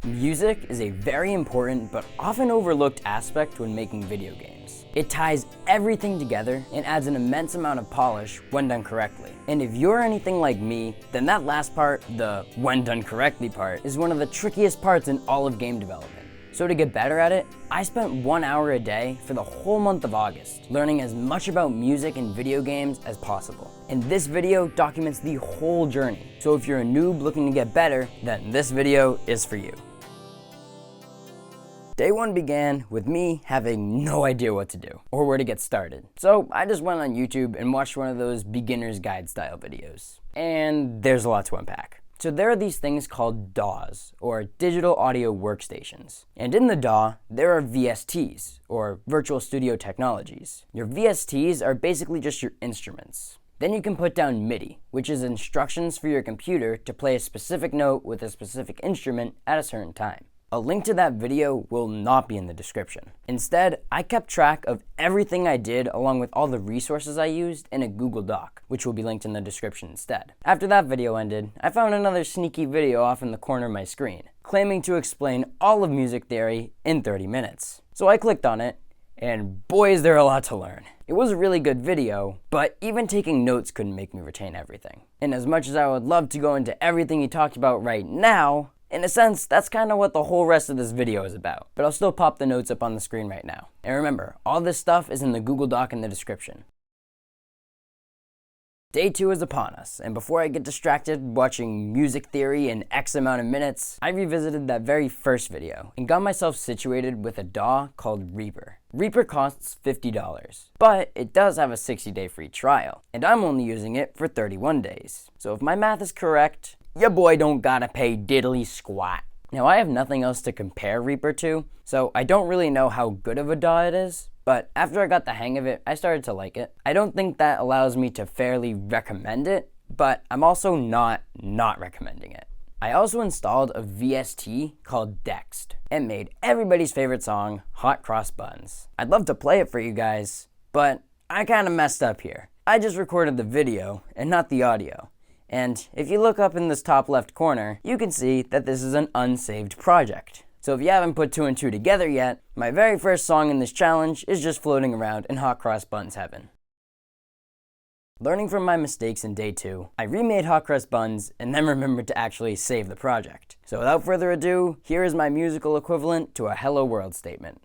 Music is a very important but often overlooked aspect when making video games. It ties everything together and adds an immense amount of polish when done correctly. And if you're anything like me, then that last part, the when done correctly part, is one of the trickiest parts in all of game development. So to get better at it, I spent 1 hour a day for the whole month of August, learning as much about music and video games as possible. And this video documents the whole journey. So if you're a noob looking to get better, then this video is for you. Day one began with me having no idea what to do or where to get started. So I just went on YouTube and watched one of those beginner's guide style videos. And there's a lot to unpack. So there are these things called DAWs, or digital audio workstations. And in the DAW, there are VSTs, or virtual studio technologies. Your VSTs are basically just your instruments. Then you can put down MIDI, which is instructions for your computer to play a specific note with a specific instrument at a certain time. A link to that video will not be in the description. Instead, I kept track of everything I did along with all the resources I used in a Google Doc, which will be linked in the description instead. After that video ended, I found another sneaky video off in the corner of my screen, claiming to explain all of music theory in 30 minutes. So I clicked on it, and boy is there a lot to learn. It was a really good video, but even taking notes couldn't make me retain everything. And as much as I would love to go into everything he talked about right now, in a sense, that's kind of what the whole rest of this video is about. But I'll still pop the notes up on the screen right now. And remember, all this stuff is in the Google Doc in the description. Day 2 is upon us, and before I get distracted watching music theory in X amount of minutes, I revisited that very first video and got myself situated with a DAW called Reaper. Reaper costs $50, but it does have a 60-day free trial, and I'm only using it for 31 days. So if my math is correct, your boy don't gotta pay diddly squat. Now I have nothing else to compare Reaper to, so I don't really know how good of a DAW it is, but after I got the hang of it, I started to like it. I don't think that allows me to fairly recommend it, but I'm also not recommending it. I also installed a VST called Dext and made everybody's favorite song, Hot Cross Buns. I'd love to play it for you guys, but I kinda messed up here. I just recorded the video and not the audio. And if you look up in this top left corner, you can see that this is an unsaved project. So if you haven't put 2 and 2 together yet, my very first song in this challenge is just floating around in Hot Cross Buns heaven. Learning from my mistakes in day 2, I remade Hot Cross Buns and then remembered to actually save the project. So without further ado, here is my musical equivalent to a Hello World statement.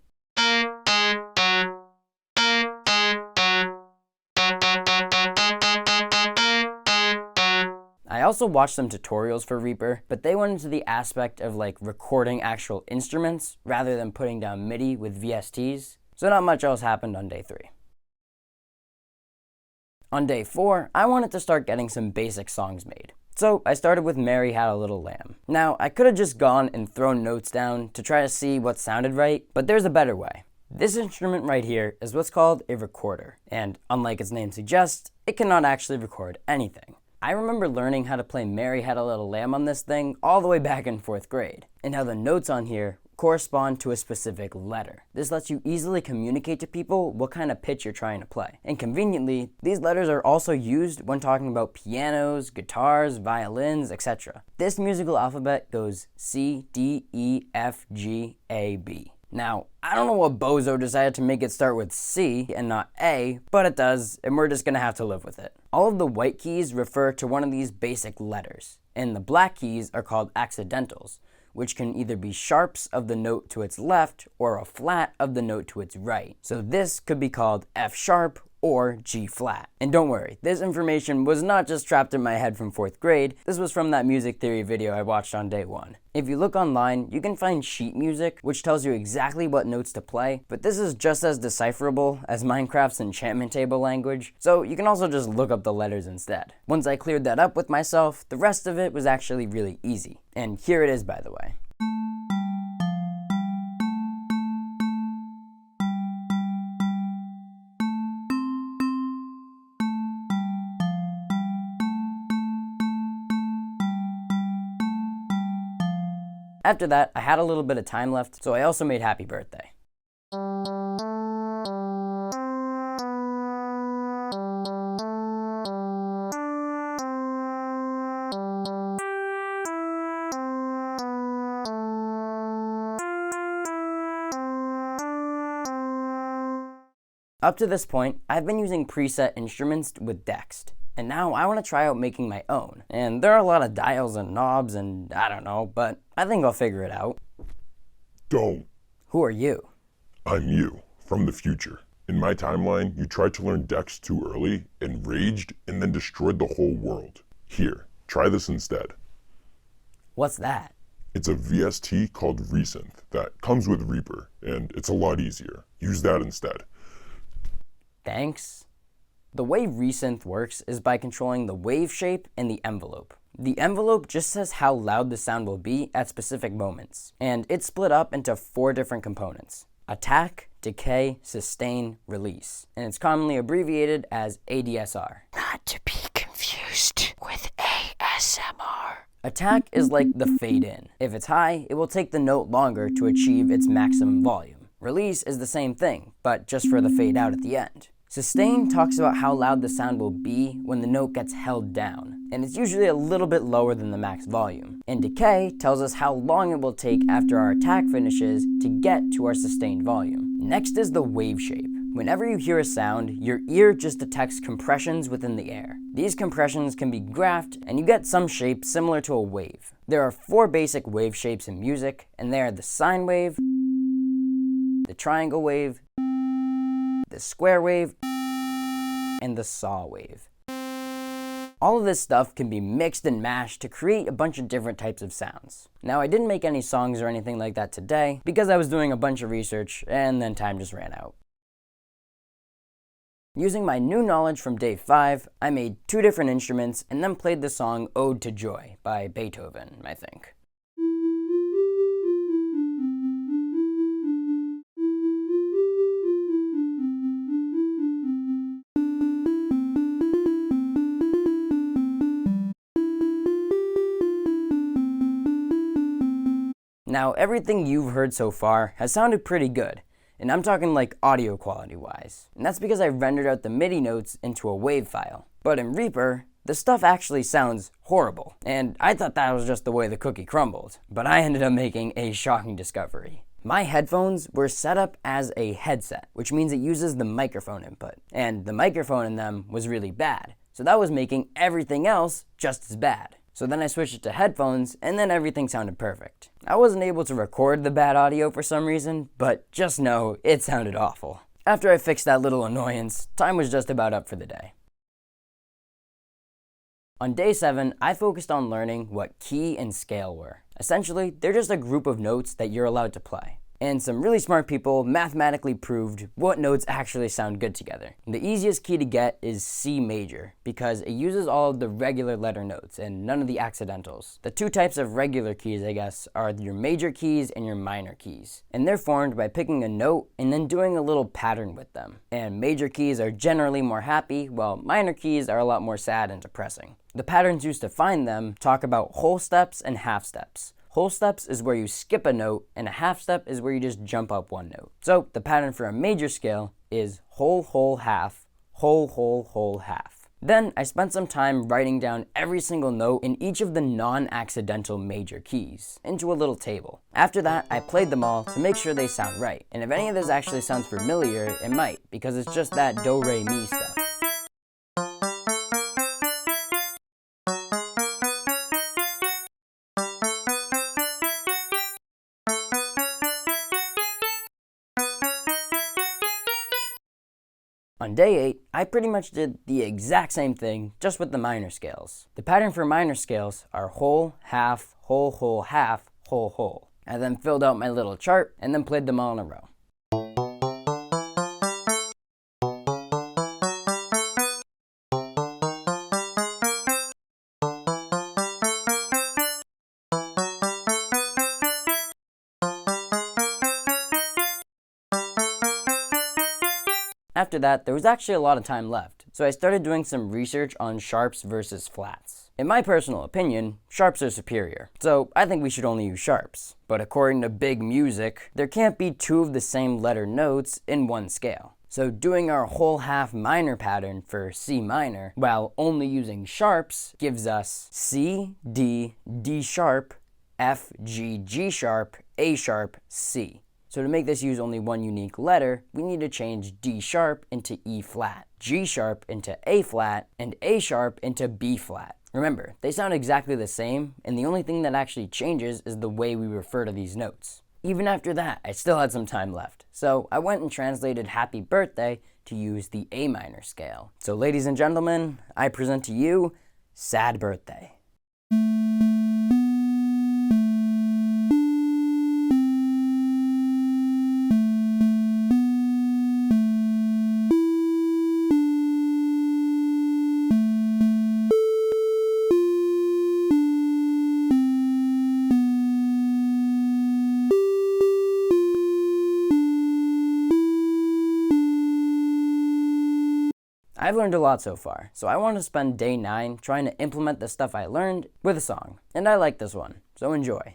I also watched some tutorials for Reaper, but they went into the aspect of like recording actual instruments rather than putting down MIDI with VSTs, so not much else happened on day 3. On day 4, I wanted to start getting some basic songs made. So I started with Mary Had a Little Lamb. Now, I could have just gone and thrown notes down to try to see what sounded right, but there's a better way. This instrument right here is what's called a recorder, and unlike its name suggests, it cannot actually record anything. I remember learning how to play Mary Had a Little Lamb on this thing all the way back in 4th grade, and how the notes on here correspond to a specific letter. This lets you easily communicate to people what kind of pitch you're trying to play. And conveniently, these letters are also used when talking about pianos, guitars, violins, etc. This musical alphabet goes C, D, E, F, G, A, B. Now, I don't know what bozo decided to make it start with C and not A, but it does, and we're just gonna have to live with it. All of the white keys refer to one of these basic letters, and the black keys are called accidentals, which can either be sharps of the note to its left or a flat of the note to its right. So this could be called F sharp or G flat. And don't worry, this information was not just trapped in my head from 4th grade, this was from that music theory video I watched on day 1. If you look online, you can find sheet music, which tells you exactly what notes to play, but this is just as decipherable as Minecraft's enchantment table language, so you can also just look up the letters instead. Once I cleared that up with myself, the rest of it was actually really easy. And here it is, by the way. After that, I had a little bit of time left, so I also made Happy Birthday. Up to this point, I've been using preset instruments with decks, and now I want to try out making my own. And there are a lot of dials and knobs and I don't know, but I think I'll figure it out. Don't. Who are you? I'm you, from the future. In my timeline, you tried to learn decks too early and raged and then destroyed the whole world. Here, try this instead. What's that? It's a VST called Resynth that comes with Reaper, and it's a lot easier. Use that instead. Thanks. The way Resynth works is by controlling the wave shape and the envelope. The envelope just says how loud the sound will be at specific moments, and it's split up into 4 different components: attack, decay, sustain, release, and it's commonly abbreviated as ADSR. Not to be confused with ASMR. Attack is like the fade in. If it's high, it will take the note longer to achieve its maximum volume. Release is the same thing, but just for the fade out at the end. Sustain talks about how loud the sound will be when the note gets held down, and it's usually a little bit lower than the max volume. And decay tells us how long it will take after our attack finishes to get to our sustained volume. Next is the wave shape. Whenever you hear a sound, your ear just detects compressions within the air. These compressions can be graphed, and you get some shape similar to a wave. There are 4 basic wave shapes in music, and they are the sine wave, the triangle wave, the square wave, and the saw wave. All of this stuff can be mixed and mashed to create a bunch of different types of sounds. Now, I didn't make any songs or anything like that today because I was doing a bunch of research and then time just ran out. Using my new knowledge from day 5, I made 2 different instruments and then played the song Ode to Joy by Beethoven, I think. Now, everything you've heard so far has sounded pretty good, and I'm talking like audio quality wise. And that's because I rendered out the MIDI notes into a WAV file. But in Reaper, the stuff actually sounds horrible, and I thought that was just the way the cookie crumbled, but I ended up making a shocking discovery. My headphones were set up as a headset, which means it uses the microphone input, and the microphone in them was really bad, so that was making everything else just as bad. So then I switched it to headphones, and then everything sounded perfect. I wasn't able to record the bad audio for some reason, but just know it sounded awful. After I fixed that little annoyance, time was just about up for the day. On day 7, I focused on learning what key and scale were. Essentially, they're just a group of notes that you're allowed to play. And some really smart people mathematically proved what notes actually sound good together. The easiest key to get is C major, because it uses all of the regular letter notes and none of the accidentals. The 2 types of regular keys, I guess, are your major keys and your minor keys. And they're formed by picking a note and then doing a little pattern with them. And major keys are generally more happy, while minor keys are a lot more sad and depressing. The patterns used to find them talk about whole steps and half steps. Whole steps is where you skip a note, and a half step is where you just jump up 1 note. So the pattern for a major scale is whole, whole, half, whole, whole, whole, half. Then I spent some time writing down every single note in each of the non-accidental major keys into a little table. After that, I played them all to make sure they sound right. And if any of this actually sounds familiar, it might, because it's just that do, re, mi stuff. On day 8, I pretty much did the exact same thing, just with the minor scales. The pattern for minor scales are whole, half, whole, half, whole. I then filled out my little chart and then played them all in a row. After that, there was actually a lot of time left, so I started doing some research on sharps versus flats. In my personal opinion, sharps are superior, so I think we should only use sharps. But according to Big Music, there can't be 2 of the same letter notes in 1 scale. So doing our whole half minor pattern for C minor, while only using sharps, gives us C, D, D sharp, F, G, G sharp, A sharp, C. So to make this use only one unique letter, we need to change D sharp into E flat, G sharp into A flat, and A sharp into B flat. Remember, they sound exactly the same, and the only thing that actually changes is the way we refer to these notes. Even after that, I still had some time left, so I went and translated happy birthday to use the A minor scale. So ladies and gentlemen, I present to you Sad Birthday. I've learned a lot so far, so I want to spend day 9 trying to implement the stuff I learned with a song. And I like this one, so enjoy.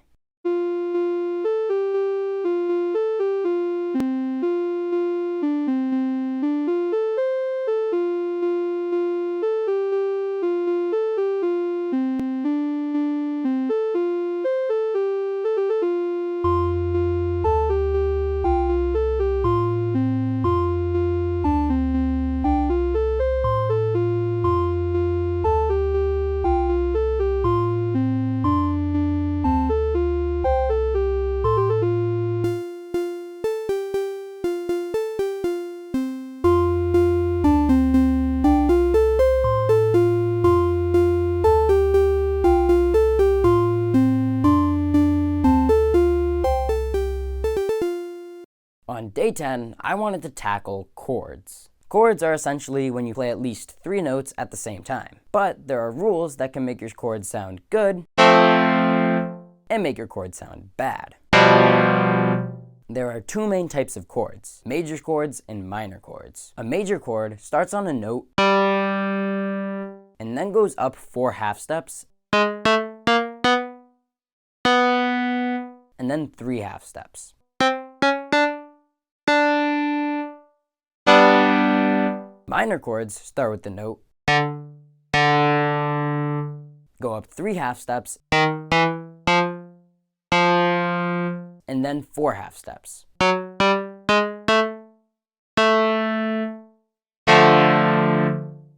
On day 10, I wanted to tackle chords. Chords are essentially when you play at least 3 notes at the same time. But there are rules that can make your chords sound good and make your chords sound bad. There are 2 main types of chords, major chords and minor chords. A major chord starts on a note and then goes up 4 half steps and then 3 half steps. Minor chords start with the note, go up 3 half steps, and then 4 half steps.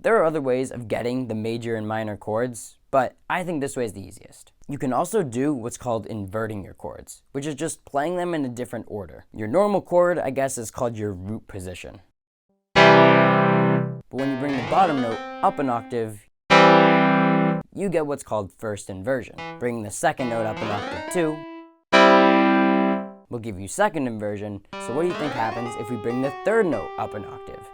There are other ways of getting the major and minor chords, but I think this way is the easiest. You can also do what's called inverting your chords, which is just playing them in a different order. Your normal chord, I guess, is called your root position. But when you bring the bottom note up an octave, you get what's called first inversion. Bringing the second note up an octave too will give you second inversion. So what do you think happens if we bring the third note up an octave?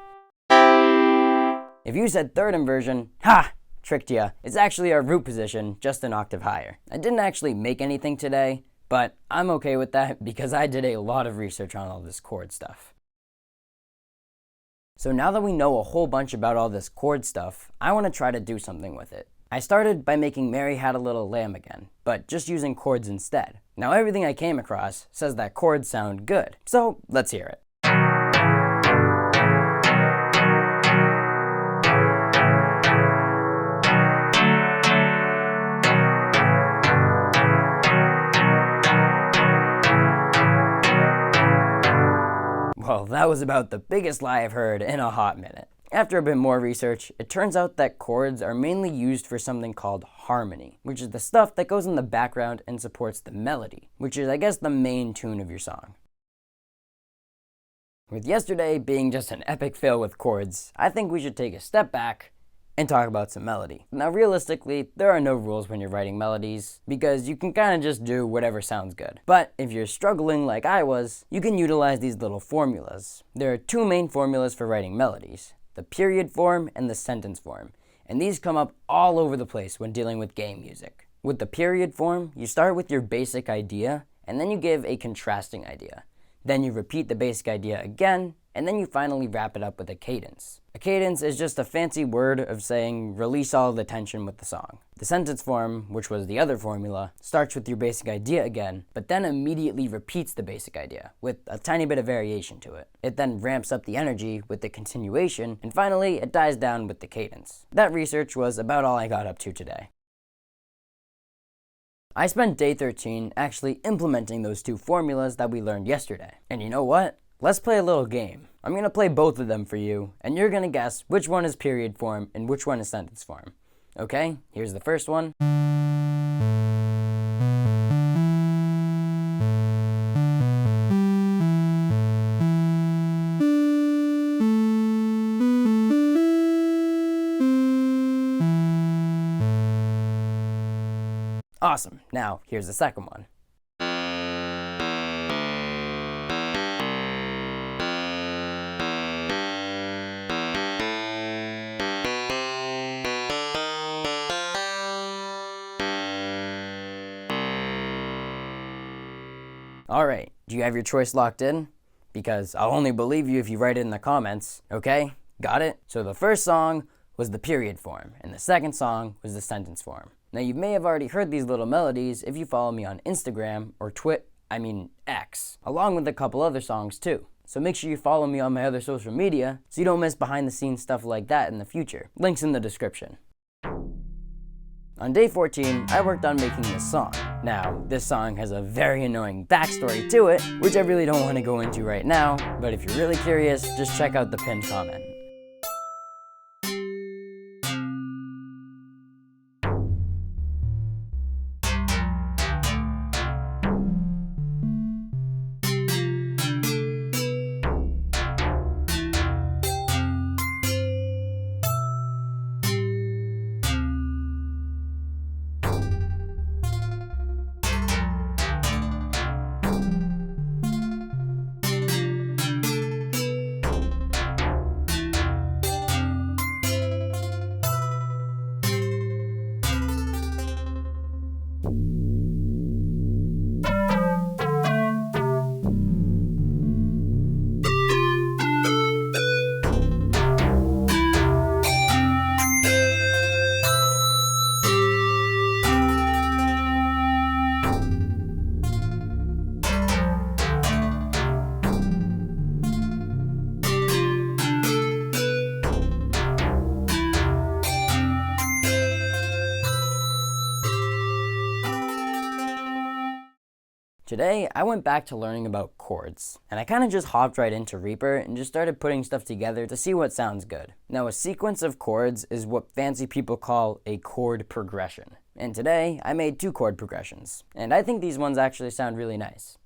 If you said third inversion, ha! Tricked ya. It's actually our root position, just an octave higher. I didn't actually make anything today, but I'm okay with that because I did a lot of research on all this chord stuff. So now that we know a whole bunch about all this chord stuff, I want to try to do something with it. I started by making Mary Had a Little Lamb again, but just using chords instead. Now everything I came across says that chords sound good, so let's hear it. Well, that was about the biggest lie I've heard in a hot minute. After a bit more research, it turns out that chords are mainly used for something called harmony, which is the stuff that goes in the background and supports the melody, which is, I guess, the main tune of your song. With yesterday being just an epic fail with chords, I think we should take a step back and talk about some melody. Now realistically, there are no rules when you're writing melodies, because you can kind of just do whatever sounds good. But if you're struggling like I was, you can utilize these little formulas. There are 2 main formulas for writing melodies, the period form and the sentence form, and these come up all over the place when dealing with game music. With the period form, you start with your basic idea, and then you give a contrasting idea. Then you repeat the basic idea again, and then you finally wrap it up with a cadence. A cadence is just a fancy word of saying release all the tension with the song. The sentence form, which was the other formula, starts with your basic idea again, but then immediately repeats the basic idea with a tiny bit of variation to it. It then ramps up the energy with the continuation, and finally it dies down with the cadence. That research was about all I got up to today. I spent day 13 actually implementing those two formulas that we learned yesterday. And you know what? Let's play a little game. I'm going to play both of them for you, and you're going to guess which one is period form and which one is sentence form. Okay, here's the first one. Awesome. Now, here's the second one. Alright, do you have your choice locked in? Because I'll only believe you if you write it in the comments, okay? Got it? So the first song was the period form, and the second song was the sentence form. Now you may have already heard these little melodies if you follow me on Instagram or X, along with a couple other songs too. So make sure you follow me on my other social media so you don't miss behind the scenes stuff like that in the future. Links in the description. On day 14, I worked on making this song. Now, this song has a very annoying backstory to it, which I really don't want to go into right now, but if you're really curious, just check out the pinned comment. Today, I went back to learning about chords, and I kind of just hopped right into Reaper and just started putting stuff together to see what sounds good. Now, a sequence of chords is what fancy people call a chord progression. And today, I made 2 chord progressions, and I think these ones actually sound really nice.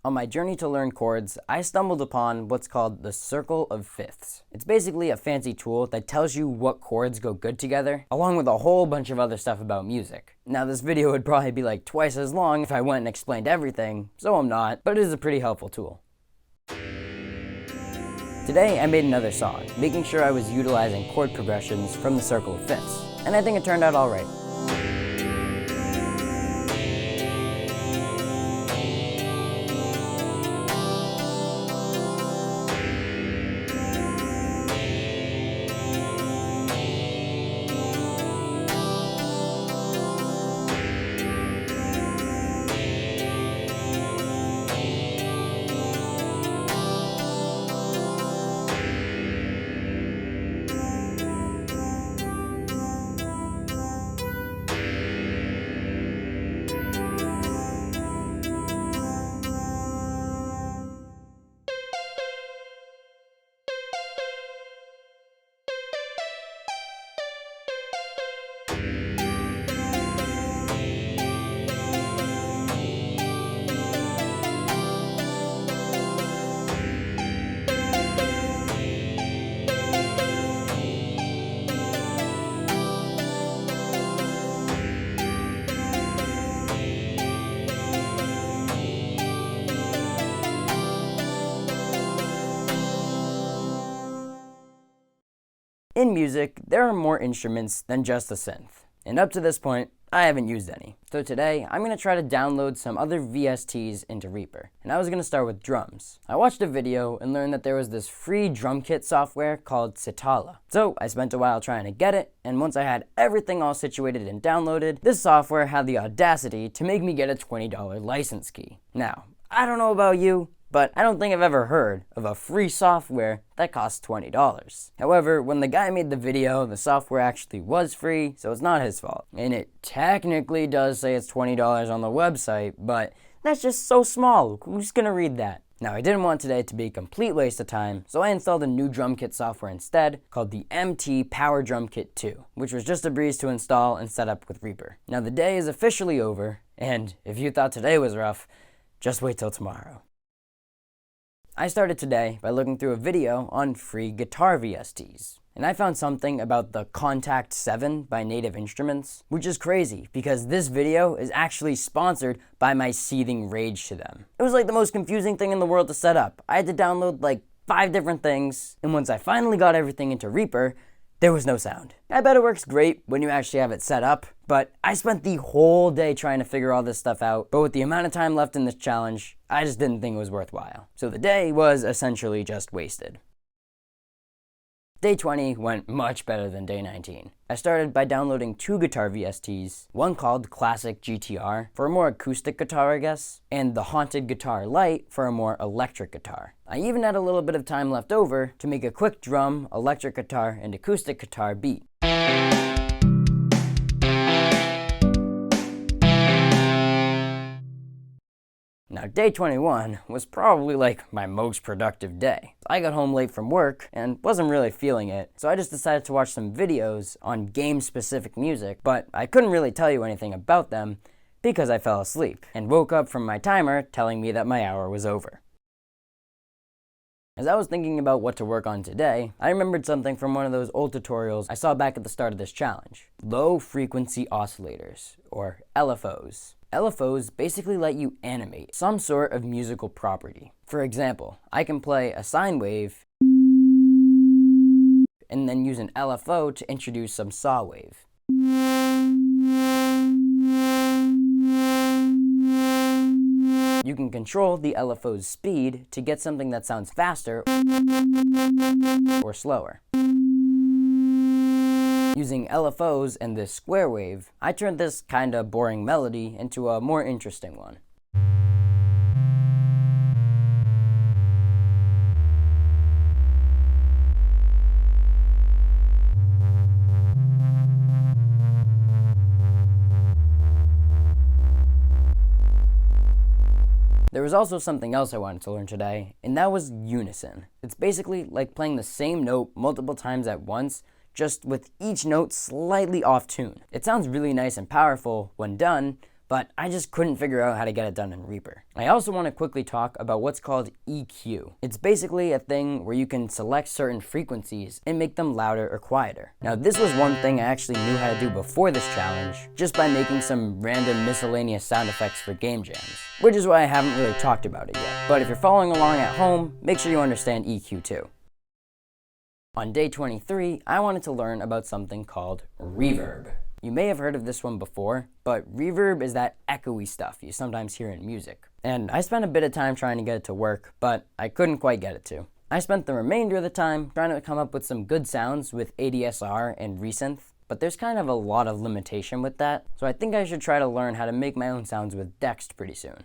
On my journey to learn chords, I stumbled upon what's called the circle of fifths. It's basically a fancy tool that tells you what chords go good together, along with a whole bunch of other stuff about music. Now this video would probably be like twice as long if I went and explained everything, so I'm not, but it is a pretty helpful tool. Today I made another song, making sure I was utilizing chord progressions from the circle of fifths, and I think it turned out alright. In music, there are more instruments than just a synth. And up to this point, I haven't used any. So today, I'm going to try to download some other VSTs into Reaper. And I was going to start with drums. I watched a video and learned that there was this free drum kit software called Sitala. So I spent a while trying to get it, and once I had everything all situated and downloaded, this software had the audacity to make me get a $20 license key. Now, I don't know about you, but I don't think I've ever heard of a free software that costs $20. However, when the guy made the video, the software actually was free, so it's not his fault. And it technically does say it's $20 on the website, but that's just so small. Who's gonna read that? Now, I didn't want today to be a complete waste of time, so I installed a new drum kit software instead called the MT Power Drum Kit 2, which was just a breeze to install and set up with Reaper. Now, the day is officially over, and if you thought today was rough, just wait till tomorrow. I started today by looking through a video on free guitar VSTs, and I found something about the Contact 7 by Native Instruments, which is crazy because this video is actually sponsored by my seething rage to them. It was like the most confusing thing in the world to set up. I had to download like 5 different things, and once I finally got everything into Reaper, there was no sound. I bet it works great when you actually have it set up, but I spent the whole day trying to figure all this stuff out, but with the amount of time left in this challenge, I just didn't think it was worthwhile. So the day was essentially just wasted. Day 20 went much better than day 19. I started by downloading 2 guitar VSTs, one called Classic GTR for a more acoustic guitar, I guess, and the Haunted Guitar Lite for a more electric guitar. I even had a little bit of time left over to make a quick drum, electric guitar, and acoustic guitar beat. Now, day 21 was probably like my most productive day. I got home late from work and wasn't really feeling it, so I just decided to watch some videos on game-specific music, but I couldn't really tell you anything about them because I fell asleep and woke up from my timer telling me that my hour was over. As I was thinking about what to work on today, I remembered something from one of those old tutorials I saw back at the start of this challenge. Low frequency oscillators, or LFOs. LFOs basically let you animate some sort of musical property. For example, I can play a sine wave and then use an LFO to introduce some saw wave. You can control the LFO's speed to get something that sounds faster or slower. Using LFOs and this square wave, I turned this kinda boring melody into a more interesting one. There was also something else I wanted to learn today, and that was unison. It's basically like playing the same note multiple times at once, just with each note slightly off tune. It sounds really nice and powerful when done, but I just couldn't figure out how to get it done in Reaper. I also want to quickly talk about what's called EQ. It's basically a thing where you can select certain frequencies and make them louder or quieter. Now, this was one thing I actually knew how to do before this challenge, just by making some random miscellaneous sound effects for game jams, which is why I haven't really talked about it yet. But if you're following along at home, make sure you understand EQ too. On day 23, I wanted to learn about something called reverb. You may have heard of this one before, but reverb is that echoey stuff you sometimes hear in music. And I spent a bit of time trying to get it to work, but I couldn't quite get it to. I spent the remainder of the time trying to come up with some good sounds with ADSR and resynth, but there's kind of a lot of limitation with that, so I think I should try to learn how to make my own sounds with Dext pretty soon.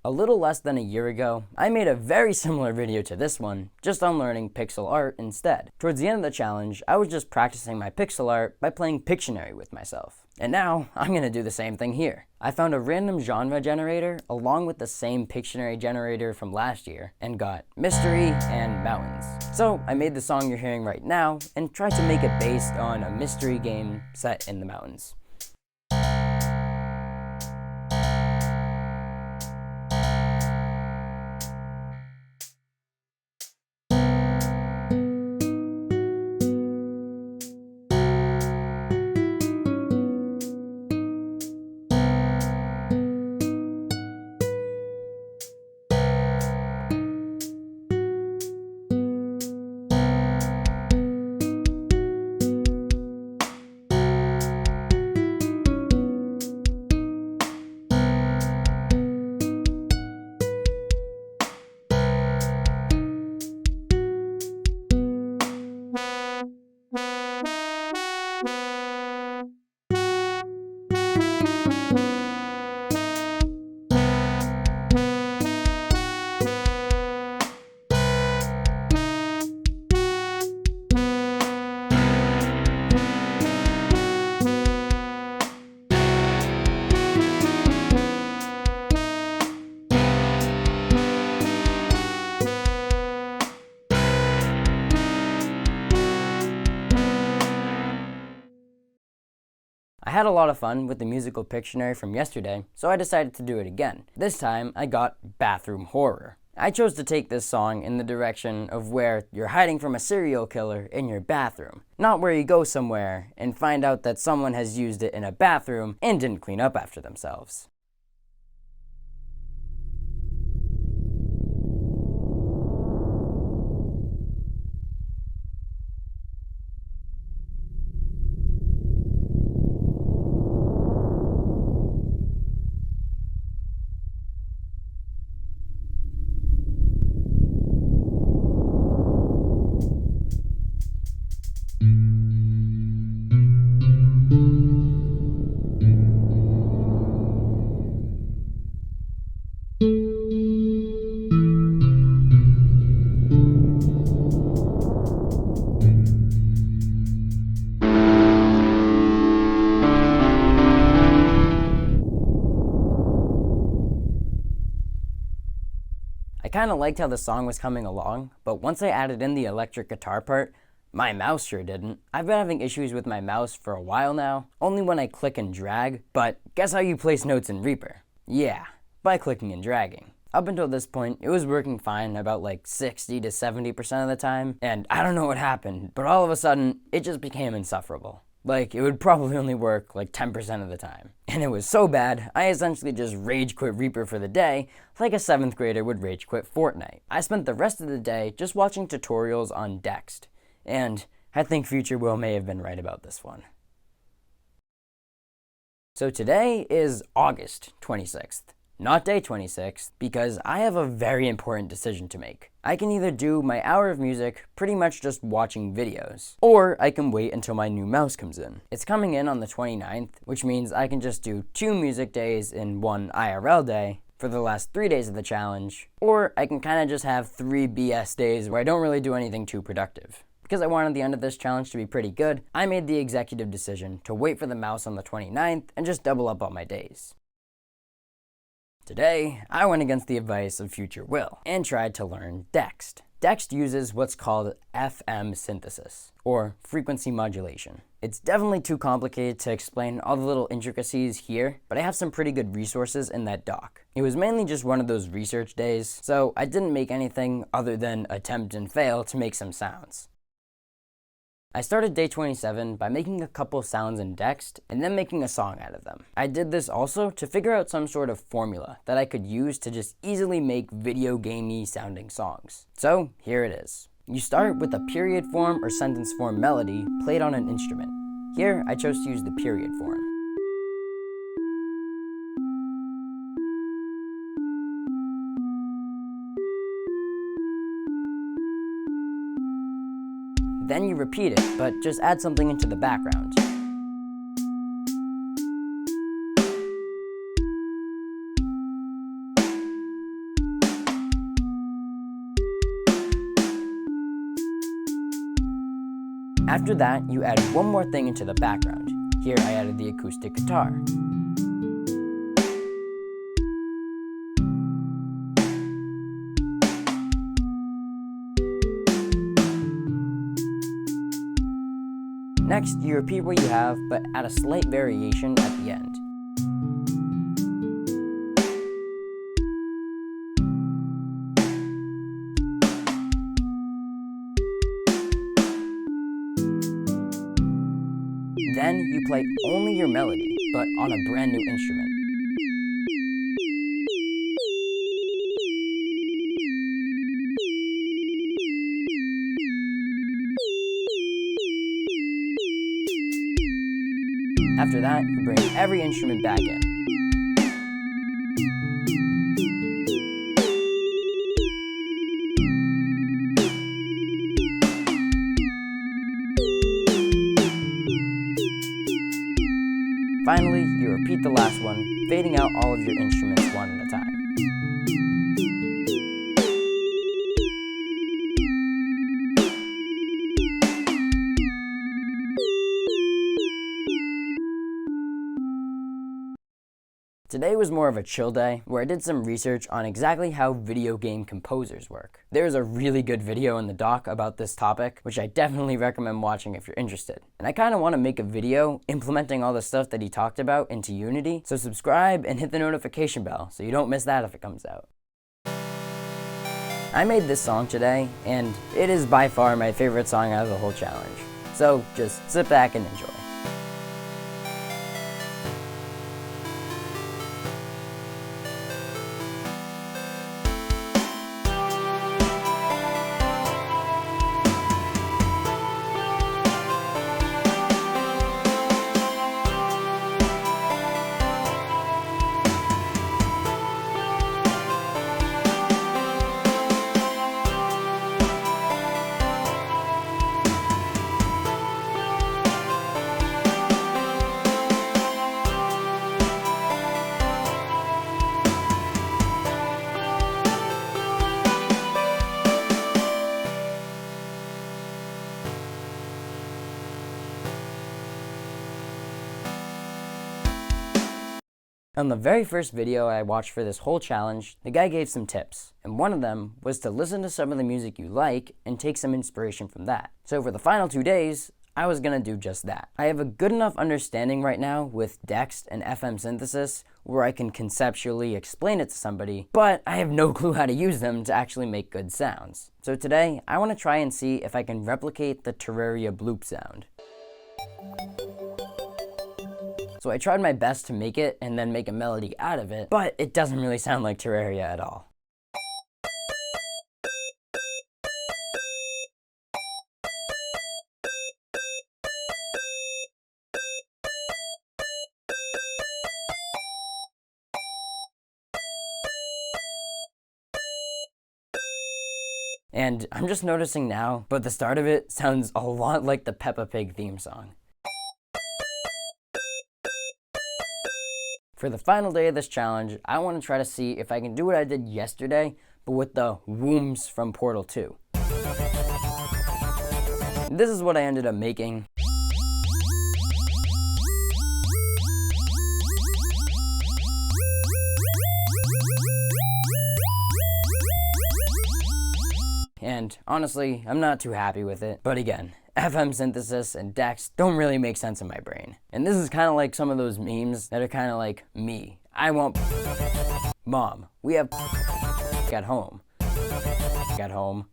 A little less than a year ago, I made a very similar video to this one, just on learning pixel art instead. Towards the end of the challenge, I was just practicing my pixel art by playing Pictionary with myself. And now, I'm gonna do the same thing here. I found a random genre generator along with the same Pictionary generator from last year, and got mystery and mountains. So I made the song you're hearing right now, and tried to make it based on a mystery game set in the mountains. had a lot of fun with the musical Pictionary from yesterday, so I decided to do it again. This time, I got Bathroom Horror. I chose to take this song in the direction of where you're hiding from a serial killer in your bathroom, not where you go somewhere and find out that someone has used it in a bathroom and didn't clean up after themselves. I kind of liked how the song was coming along, but once I added in the electric guitar part, my mouse sure didn't. I've been having issues with my mouse for a while now, only when I click and drag, but guess how you place notes in Reaper? Yeah, by clicking and dragging. Up until this point, it was working fine about like 60 to 70% of the time, and I don't know what happened, but all of a sudden, it just became insufferable. Like, it would probably only work like 10% of the time. And it was so bad, I essentially just rage quit Reaper for the day, like a 7th grader would rage quit Fortnite. I spent the rest of the day just watching tutorials on Dext, and I think Future Will may have been right about this one. So today is August 26th. Not day 26, because I have a very important decision to make. I can either do my hour of music pretty much just watching videos, or I can wait until my new mouse comes in. It's coming in on the 29th, which means I can just do 2 music days in 1 IRL day for the last 3 days of the challenge, or I can kind of just have 3 BS days where I don't really do anything too productive. Because I wanted the end of this challenge to be pretty good, I made the executive decision to wait for the mouse on the 29th and just double up on my days. Today, I went against the advice of Future Will and tried to learn Dext. Dext uses what's called FM synthesis, or frequency modulation. It's definitely too complicated to explain all the little intricacies here, but I have some pretty good resources in that doc. It was mainly just one of those research days, so I didn't make anything other than attempt and fail to make some sounds. I started day 27 by making a couple sounds in Dext and then making a song out of them. I did this also to figure out some sort of formula that I could use to just easily make video gamey sounding songs. So here it is. You start with a period form or sentence form melody played on an instrument. Here I chose to use the period form. Then you repeat it, but just add something into the background. After that, you add one more thing into the background. Here I added the acoustic guitar. Next, you repeat what you have, but add a slight variation at the end. Then you play only your melody, but on a brand new instrument. After that, you bring every instrument back in. Finally, you repeat the last one, fading out all of your instruments one at a time. Today was more of a chill day where I did some research on exactly how video game composers work. There's a really good video in the doc about this topic, which I definitely recommend watching if you're interested. And I kind of want to make a video implementing all the stuff that he talked about into Unity, so subscribe and hit the notification bell so you don't miss that if it comes out. I made this song today, and it is by far my favorite song out of the whole challenge. So just sit back and enjoy. On the very first video I watched for this whole challenge, the guy gave some tips, and one of them was to listen to some of the music you like and take some inspiration from that. So for the final 2 days, I was gonna do just that. I have a good enough understanding right now with Dext and FM synthesis where I can conceptually explain it to somebody, but I have no clue how to use them to actually make good sounds. So today, I wanna try and see if I can replicate the Terraria bloop sound. So I tried my best to make it and then make a melody out of it, but it doesn't really sound like Terraria at all. And I'm just noticing now, but the start of it sounds a lot like the Peppa Pig theme song. For the final day of this challenge, I want to try to see if I can do what I did yesterday, but with the whooms from Portal 2. This is what I ended up making. And honestly, I'm not too happy with it, but again, FM synthesis and Dex don't really make sense in my brain. And this is kind of like some of those memes that are kind of like me. I want mom. We have at home. At home.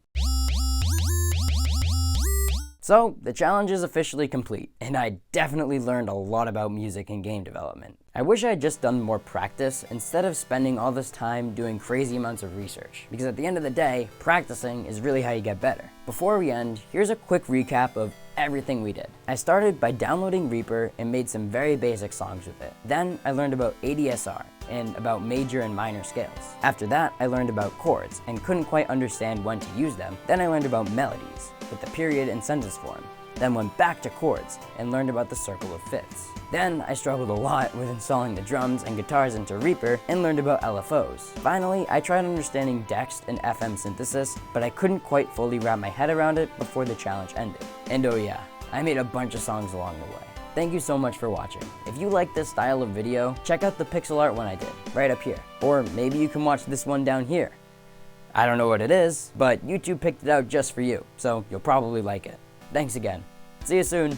So, the challenge is officially complete, and I definitely learned a lot about music and game development. I wish I had just done more practice instead of spending all this time doing crazy amounts of research, because at the end of the day, practicing is really how you get better. Before we end, here's a quick recap of everything we did. I started by downloading Reaper and made some very basic songs with it. Then I learned about ADSR and about major and minor scales. After that, I learned about chords and couldn't quite understand when to use them. Then I learned about melodies with the period and sentence form. Then went back to chords and learned about the circle of fifths. Then I struggled a lot with installing the drums and guitars into Reaper and learned about LFOs. Finally, I tried understanding Dext and FM synthesis, but I couldn't quite fully wrap my head around it before the challenge ended. And oh yeah, I made a bunch of songs along the way. Thank you so much for watching. If you like this style of video, check out the pixel art one I did, right up here. Or maybe you can watch this one down here. I don't know what it is, but YouTube picked it out just for you, so you'll probably like it. Thanks again. See you soon.